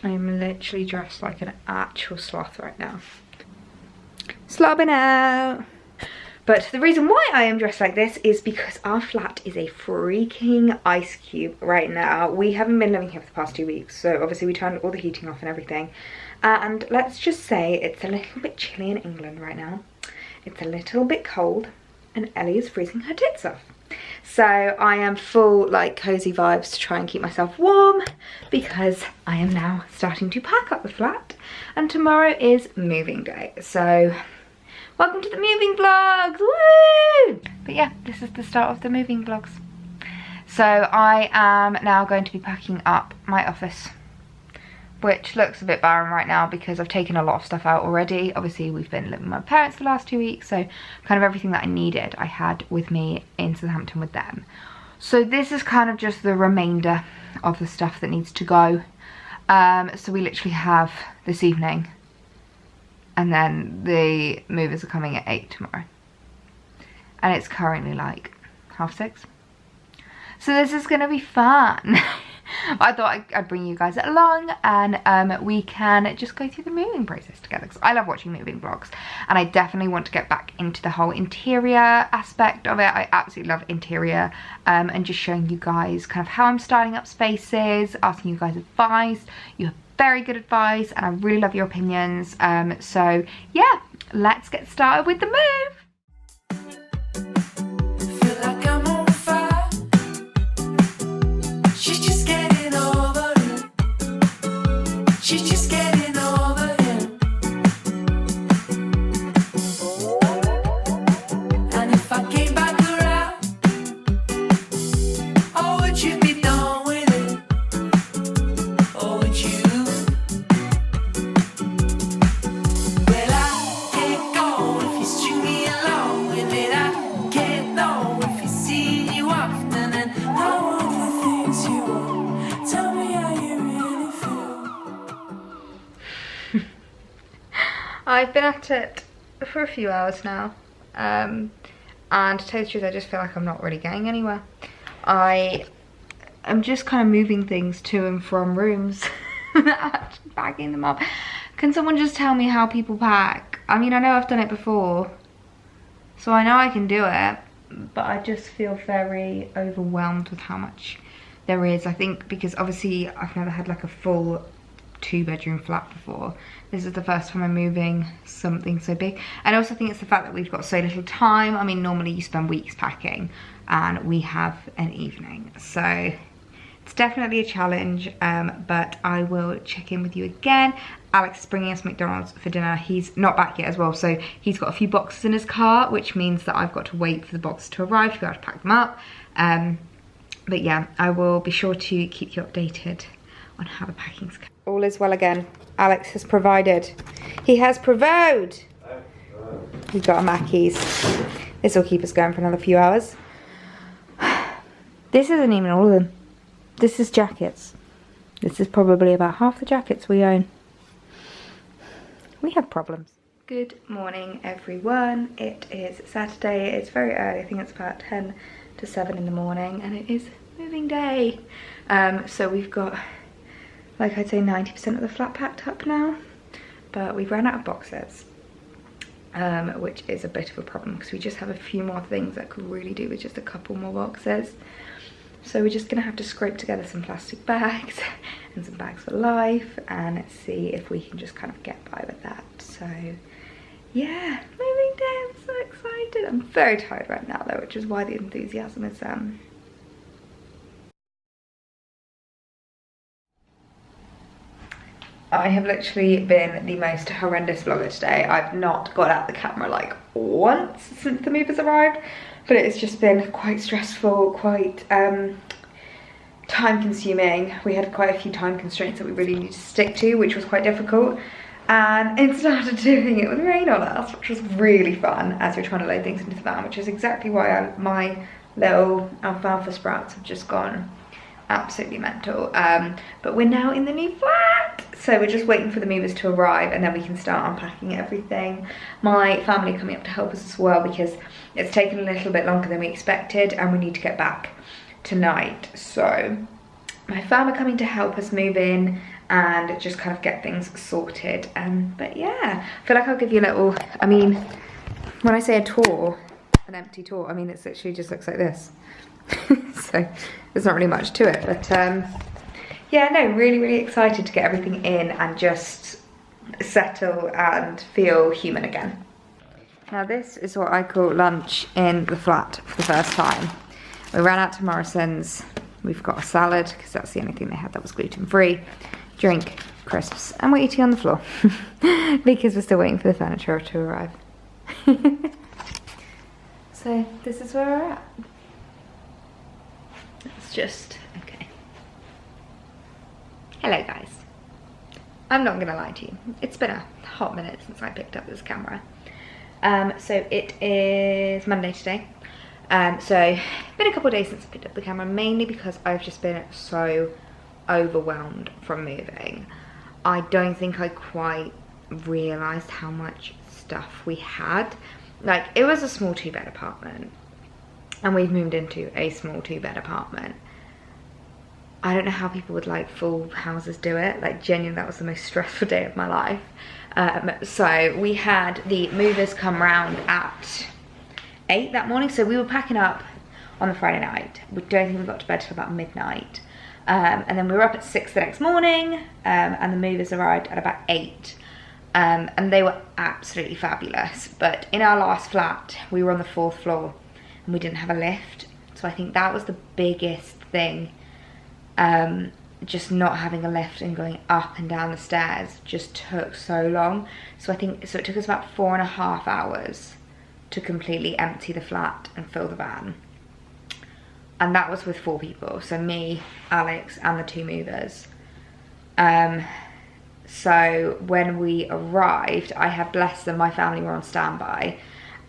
I'm literally dressed like an actual sloth right now. Slobbing out. But the reason why I am dressed like this is because our flat is a freaking ice cube right now. We haven't been living here for the past 2 weeks, so obviously we turned all the heating off and everything. And let's just say it's a little bit chilly in England right now. It's a little bit cold and Ellie is freezing her tits off. So I am full like cozy vibes to try and keep myself warm because I am now starting to pack up the flat and tomorrow is moving day. So welcome to the moving vlogs, woo! But yeah, this is the start of the moving vlogs. So I am now going to be packing up my office, which looks a bit barren right now because I've taken a lot of stuff out already. Obviously we've been living with my parents for the last 2 weeks, so kind of everything that I needed I had with me in Southampton with them. So this is kind of just the remainder of the stuff that needs to go. So we literally have this evening and then the movers are coming at 8 tomorrow. And it's currently like 6:30. So this is gonna be fun. I thought I'd bring you guys along and we can just go through the moving process together because I love watching moving vlogs and I definitely want to get back into the whole interior aspect of it. I absolutely love interior and just showing you guys kind of how I'm styling up spaces, asking you guys advice. You have very good advice and I really love your opinions. So yeah, let's get started with the move. I've been at it for a few hours now, and to tell you the truth, I just feel like I'm not really getting anywhere. I am just kind of moving things to and from rooms, actually bagging them up. Can someone just tell me how people pack? I mean, I know I've done it before, so I know I can do it, but I just feel very overwhelmed with how much there is. I think because obviously I've never had like a full 2-bedroom flat before. This is the first time I'm moving something so big. And I also think it's the fact that we've got so little time. I mean, normally you spend weeks packing and we have an evening. So it's definitely a challenge, but I will check in with you again. Alex is bringing us McDonald's for dinner. He's not back yet as well, so he's got a few boxes in his car, which means that I've got to wait for the boxes to arrive to be able to pack them up. But yeah, I will be sure to keep you updated on how the packing's going. All is well again. Alex has provided. He has provided. We've got a Mackey's. This will keep us going for another few hours. This isn't even all of them. This is jackets. This is probably about half the jackets we own. We have problems. Good morning, everyone. It is Saturday. It's very early. I think it's about 10 to 7 in the morning, and it is moving day. So we've got, like I'd say, 90% of the flat packed up now, but we've run out of boxes, which is a bit of a problem because we just have a few more things that could really do with just a couple more boxes. So we're just gonna have to scrape together some plastic bags and some bags for life and see if we can just kind of get by with that. So yeah, moving day, I'm so excited. I'm very tired right now though, which is why the enthusiasm is I have literally been the most horrendous vlogger today. I've not got out the camera like once since the movers arrived, but it's just been quite stressful, quite time consuming. We had quite a few time constraints that we really needed to stick to, which was quite difficult. And it started doing it with rain on us, which was really fun as you're trying to load things into the van, which is exactly why my little alfalfa sprouts have just gone absolutely mental. But we're now in the new flat, so we're just waiting for the movers to arrive and then we can start unpacking everything. My family are coming up to help us as well because it's taken a little bit longer than we expected and we need to get back tonight. So my fam are coming to help us move in and just kind of get things sorted. But yeah, I feel like I'll give you a little, I mean, when I say a tour, an empty tour, I mean it literally just looks like this. So there's not really much to it, but yeah, no, really excited to get everything in and just settle and feel human again. Now this is what I call lunch in the flat for the first time. We ran out to Morrison's. We've got a salad because that's the only thing they had that was gluten-free. Drink, crisps, and we're eating on the floor because we're still waiting for the furniture to arrive. So this is where we're at. It's just, okay. Hello guys. I'm not gonna lie to you. It's been a hot minute since I picked up this camera. So it is Monday today. So been a couple of days since I picked up the camera, mainly because I've just been so overwhelmed from moving. I don't think I quite realised how much stuff we had. Like, it was a small 2-bed apartment and we've moved into a small 2-bed apartment. I don't know how people with like full houses do it. Like, genuinely, that was the most stressful day of my life. So we had the movers come round at 8 that morning. So we were packing up on the Friday night. We don't think we got to bed till about midnight. And then we were up at 6 the next morning, and the movers arrived at about 8. And they were absolutely fabulous. But in our last flat, we were on the 4th floor and we didn't have a lift. So I think that was the biggest thing. Just not having a lift and going up and down the stairs just took so long. So it took us about 4.5 hours to completely empty the flat and fill the van. And that was with 4 people. So me, Alex, and the 2 movers. So when we arrived, I had, bless them, my family were on standby.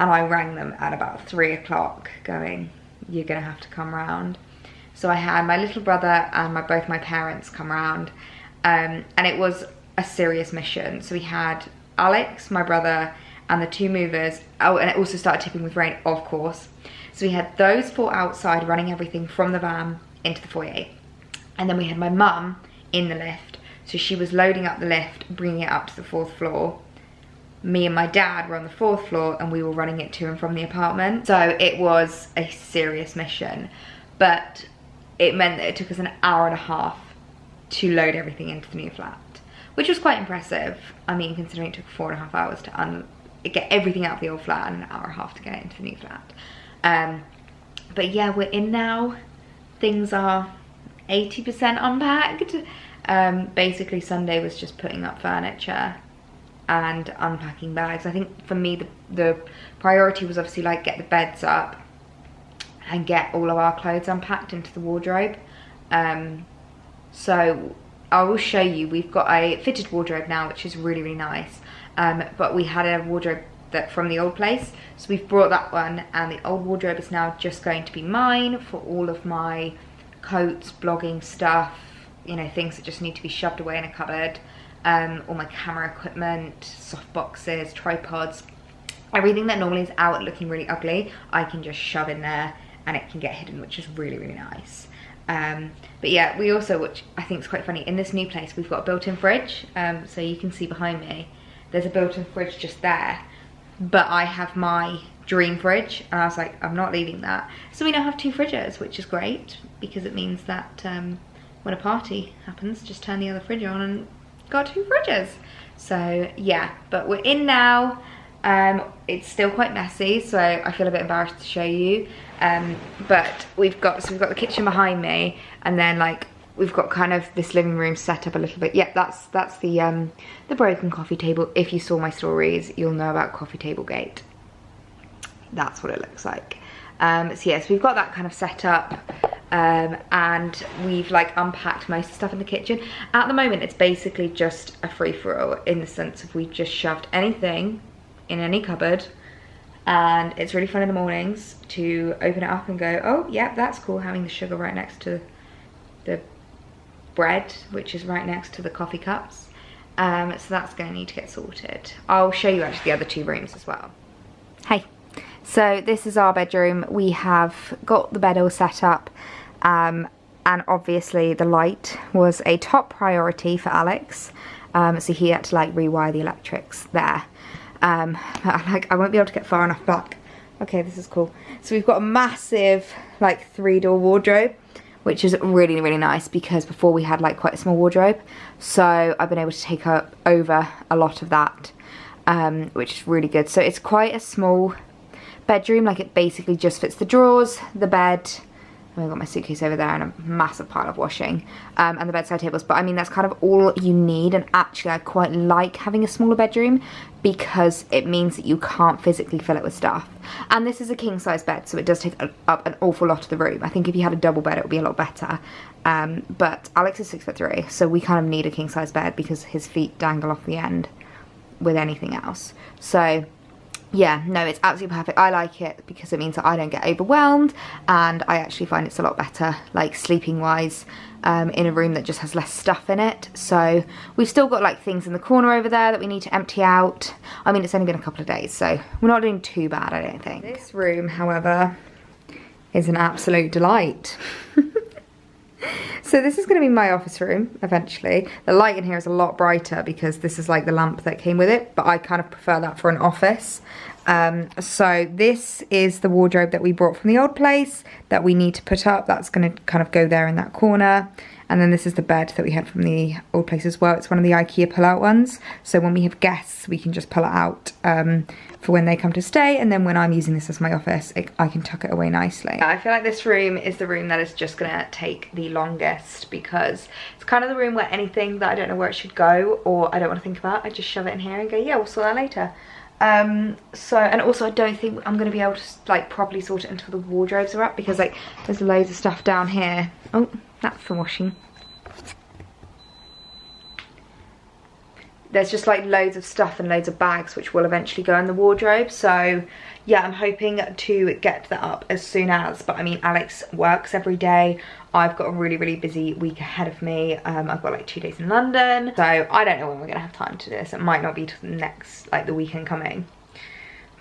And I rang them at about 3 o'clock going, you're gonna have to come round. So I had my little brother and both my parents come round, and it was a serious mission. So we had Alex, my brother, and the 2 movers. Oh, and it also started tipping with rain, of course. So we had those 4 outside running everything from the van into the foyer. And then we had my mum in the lift. So she was loading up the lift, bringing it up to the 4th floor. Me and my dad were on the 4th floor and we were running it to and from the apartment. So it was a serious mission. But it meant that it took us an hour and a half to load everything into the new flat, which was quite impressive. I mean, considering it took 4.5 hours to get everything out of the old flat and an hour and a half to get it into the new flat. But yeah, we're in now. Things are 80% unpacked. Basically Sunday was just putting up furniture and unpacking bags. I think for me the priority was obviously like get the beds up and get all of our clothes unpacked into the wardrobe. So I will show you, we've got a fitted wardrobe now, which is really nice. But we had a wardrobe that from the old place, so we've brought that one, and the old wardrobe is now just going to be mine for all of my coats, blogging stuff, you know, things that just need to be shoved away in a cupboard, all my camera equipment, soft boxes, tripods, everything that normally is out looking really ugly, I can just shove in there and it can get hidden, which is really nice. But yeah, we also, which I think is quite funny, in this new place we've got a built-in fridge. So you can see behind me there's a built-in fridge just there, but I have my dream fridge and I was like, I'm not leaving that. So we now have 2 fridges, which is great because it means that when a party happens, just turn the other fridge on and got 2 fridges. So yeah, but we're in now. It's still quite messy, so I feel a bit embarrassed to show you. But we've got the kitchen behind me, and then like we've got kind of this living room set up a little bit. Yeah, that's the broken coffee table. If you saw my stories, you'll know about coffee table gate. That's what it looks like. So yes, we've got that kind of set up, and we've like unpacked most of the stuff in the kitchen. At the moment, it's basically just a free-for-all in the sense of we've just shoved anything in any cupboard, and it's really fun in the mornings to open it up and go, oh yeah, that's cool, having the sugar right next to the bread, which is right next to the coffee cups. So that's going to need to get sorted. I'll show you actually the other 2 rooms as well. Hey, so this is our bedroom. We have got the bed all set up, and and obviously the light was a top priority for Alex. So he had to like rewire the electrics there. But I won't be able to get far enough back. Okay, this is cool. So we've got a massive like 3-door wardrobe, which is really, really nice because before we had like quite a small wardrobe. So I've been able to take up over a lot of that, which is really good. So it's quite a small bedroom, like it basically just fits the drawers, the bed, and I've got my suitcase over there and a massive pile of washing, and the bedside tables. But I mean, that's kind of all you need, and actually I quite like having a smaller bedroom because it means that you can't physically fill it with stuff. And this is a king size bed, so it does take up an awful lot of the room. I think if you had a double bed it would be a lot better, but Alex is 6'3", so we kind of need a king size bed because his feet dangle off the end with anything else. So yeah, no, it's absolutely perfect. I like it because it means that I don't get overwhelmed, and I actually find it's a lot better, like sleeping wise, in a room that just has less stuff in it. So we've still got like things in the corner over there that we need to empty out. I mean, it's only been a couple of days, so we're not doing too bad, I don't think. This room, however, is an absolute delight. So this is going to be my office room eventually. The light in here is a lot brighter because this is like the lamp that came with it, but I kind of prefer that for an office. So this is the wardrobe that we brought from the old place that we need to put up. That's going to kind of go there in that corner. And then this is the bed that we had from the old place as well. It's one of the IKEA pull-out ones. So when we have guests, we can just pull it out for when they come to stay. And then when I'm using this as my office, I can tuck it away nicely. I feel like this room is the room that is just going to take the longest because it's kind of the room where anything that I don't know where it should go or I don't want to think about, I just shove it in here and go, yeah, we'll sort that later. And also I don't think I'm going to be able to like properly sort it until the wardrobes are up because like there's loads of stuff down here. Oh, that's for washing. There's just like loads of stuff and loads of bags which will eventually go in the wardrobe. So yeah, I'm hoping to get that up as soon as, but I mean, Alex works every day. I've got a really, really busy week ahead of me. I've got like 2 days in London. So I don't know when we're gonna have time to do this. It might not be till the next, like the weekend coming.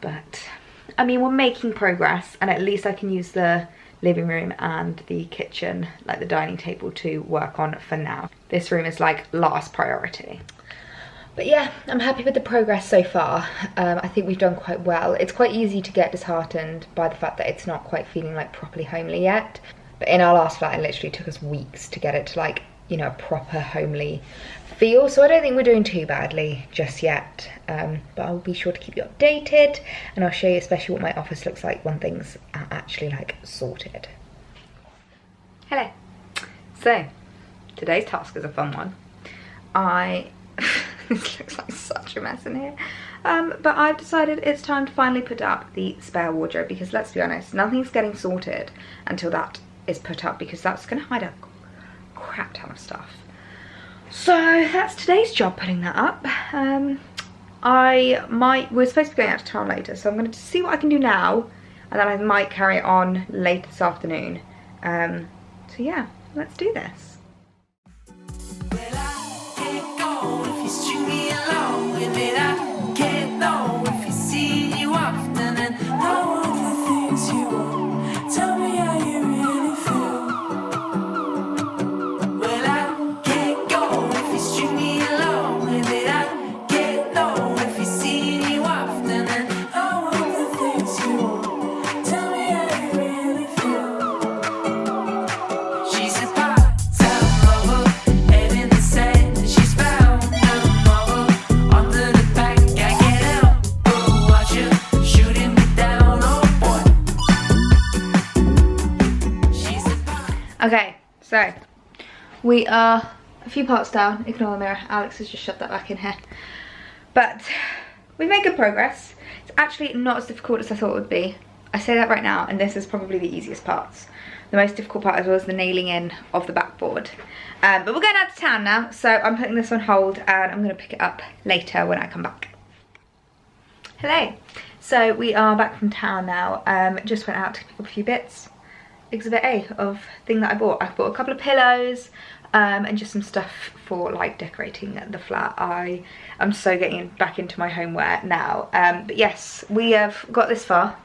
But I mean, we're making progress, and at least I can use the living room and the kitchen, like the dining table, to work on for now. This room is like last priority. But yeah, I'm happy with the progress so far. I think we've done quite well. It's quite easy to get disheartened by the fact that it's not quite feeling like properly homely yet. But in our last flat, it literally took us weeks to get it to like, you know, a proper homely feel. So I don't think we're doing too badly just yet. But I'll be sure to keep you updated, and I'll show you especially what my office looks like when things are actually like sorted. Hello. So today's task is a fun one. This looks like such a mess in here. But I've decided it's time to finally put up the spare wardrobe because let's be honest, nothing's getting sorted until that is put up because that's going to hide a crap ton of stuff. So that's today's job, putting that up. We're supposed to be going out to town later, so I'm going to see what I can do now, and then I might carry it on later this afternoon. So yeah, let's do this. Okay, so we are a few parts down. Ignore the mirror. Alex has just shoved that back in here. But we've made good progress. It's actually not as difficult as I thought it would be. I say that right now, and this is probably the easiest parts. The most difficult part as well is the nailing in of the backboard. But we're going out to town now, so I'm putting this on hold, and I'm going to pick it up later when I come back. Hello. So we are back from town now. Just went out to pick up a few bits. Exhibit A of thing that I bought. I bought a couple of pillows and just some stuff for like decorating the flat. I am so getting back into my homeware now. But yes, we have got this far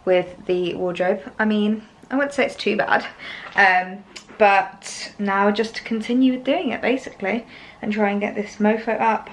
with the wardrobe. I mean, I wouldn't say it's too bad. But now just to continue doing it basically and try and get this mofo up.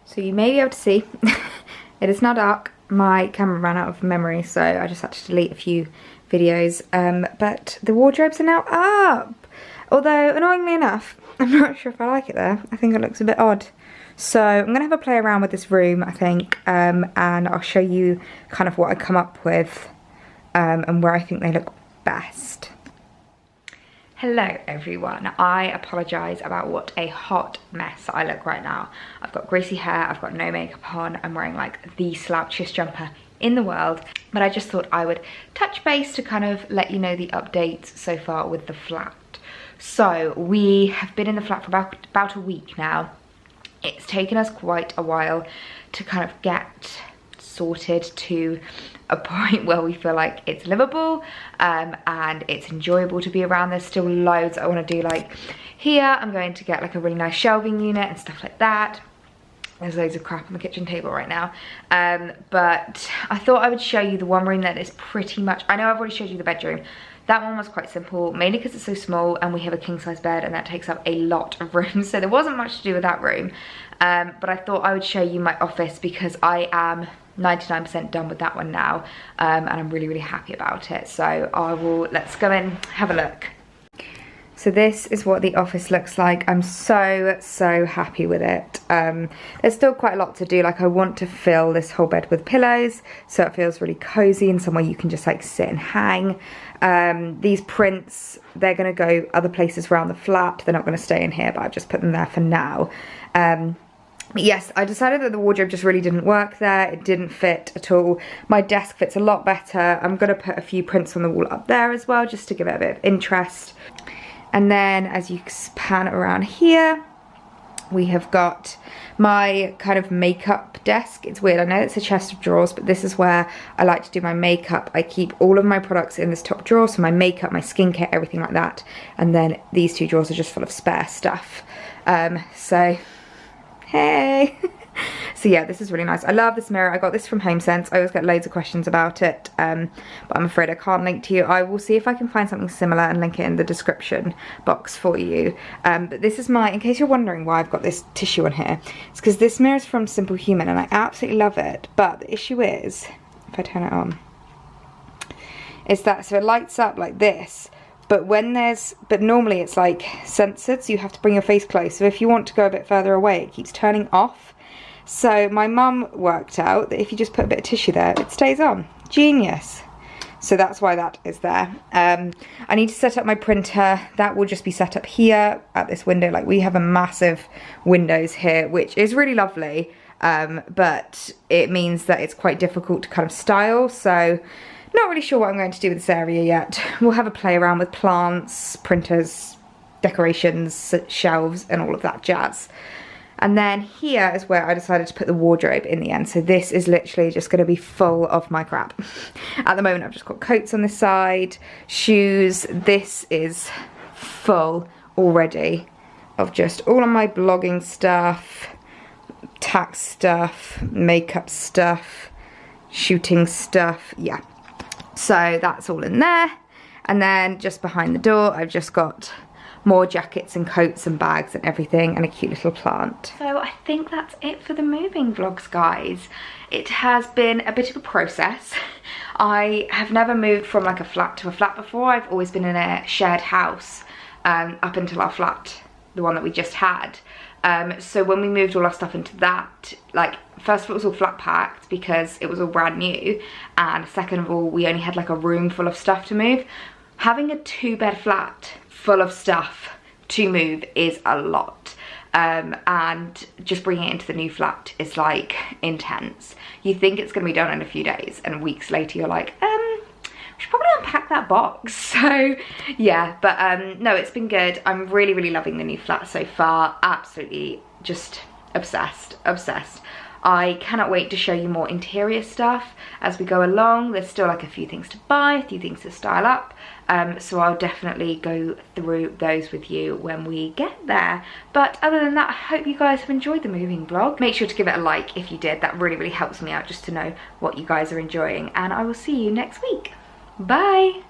So you may be able to see, it is now dark. My camera ran out of memory, so I just had to delete a few videos. But the wardrobes are now up. Although, annoyingly enough, I'm not sure if I like it there. I think it looks a bit odd. So I'm going to have a play around with this room, I think, and I'll show you kind of what I come up with and where I think they look best. Hello everyone, I apologise about what a hot mess I look right now. I've got greasy hair, I've got no makeup on, I'm wearing like the slouchiest jumper in the world, but I just thought I would touch base to kind of let you know the updates so far with the flat. So we have been in the flat for about a week now. It's taken us quite a while to kind of get sorted to a point where we feel like it's livable and it's enjoyable to be around. There's still loads I want to do, like here I'm going to get like a really nice shelving unit and stuff like that. There's loads of crap on the kitchen table right now, but I thought I would show you the one room that is pretty much, I know I've already showed you the bedroom. That one was quite simple, mainly because it's so small and we have a king size bed and that takes up a lot of room, so there wasn't much to do with that room. But I thought I would show you my office because I am 99% done with that one now, and I'm really, really happy about it. So let's go and have a look. So this is what the office looks like. I'm so happy with it. There's still quite a lot to do. Like I want to fill this whole bed with pillows so it feels really cozy and somewhere you can just like sit and hang. These prints, they're gonna go other places around the flat. They're not gonna stay in here, but I've just put them there for now. Yes, I decided that the wardrobe just really didn't work there. It didn't fit at all. My desk fits a lot better. I'm gonna put a few prints on the wall up there as well, just to give it a bit of interest. And then as you pan around here, we have got my kind of makeup desk. It's weird, I know it's a chest of drawers, but this is where I like to do my makeup. I keep all of my products in this top drawer, so my makeup, my skincare, everything like that. And then these two drawers are just full of spare stuff. So, hey. So yeah, this is really nice. I love this mirror. I got this from HomeSense. I always get loads of questions about it, but I'm afraid I can't link to you. I will see if I can find something similar and link it in the description box for you. But this is in case you're wondering why I've got this tissue on here, it's because this mirror is from Simple Human and I absolutely love it. But the issue is, if I turn it on, is that, so it lights up like this, but normally it's like censored, so you have to bring your face close. So if you want to go a bit further away, it keeps turning off. So my mum worked out that if you just put a bit of tissue there, it stays on. Genius. So that's why that is there. I need to set up my printer. That will just be set up here at this window. Like we have a massive windows here, which is really lovely, but it means that it's quite difficult to kind of style. So not really sure what I'm going to do with this area yet. We'll have a play around with plants, printers, decorations, shelves, and all of that jazz. And then here is where I decided to put the wardrobe in the end. So this is literally just going to be full of my crap. At the moment I've just got coats on this side, shoes. This is full already of just all of my blogging stuff, tax stuff, makeup stuff, shooting stuff, yeah. So that's all in there. And then just behind the door I've just got more jackets and coats and bags and everything, and a cute little plant. So I think that's it for the moving vlogs, guys. It has been a bit of a process. I have never moved from like a flat to a flat before. I've always been in a shared house up until our flat, the one that we just had. So when we moved all our stuff into that, like first of all it was all flat packed because it was all brand new, and second of all we only had like a room full of stuff to move. Having a 2-bed flat full of stuff to move is a lot. and just bringing it into the new flat is like intense. You think it's gonna be done in a few days, and weeks later you're like, we should probably unpack that box. So yeah, but no, it's been good. I'm really, really loving the new flat so far. Absolutely just obsessed. I cannot wait to show you more interior stuff as we go along. There's still like a few things to buy, a few things to style up. So I'll definitely go through those with you when we get there. But other than that, I hope you guys have enjoyed the moving vlog. Make sure to give it a like if you did. That really, really helps me out just to know what you guys are enjoying. And I will see you next week. Bye.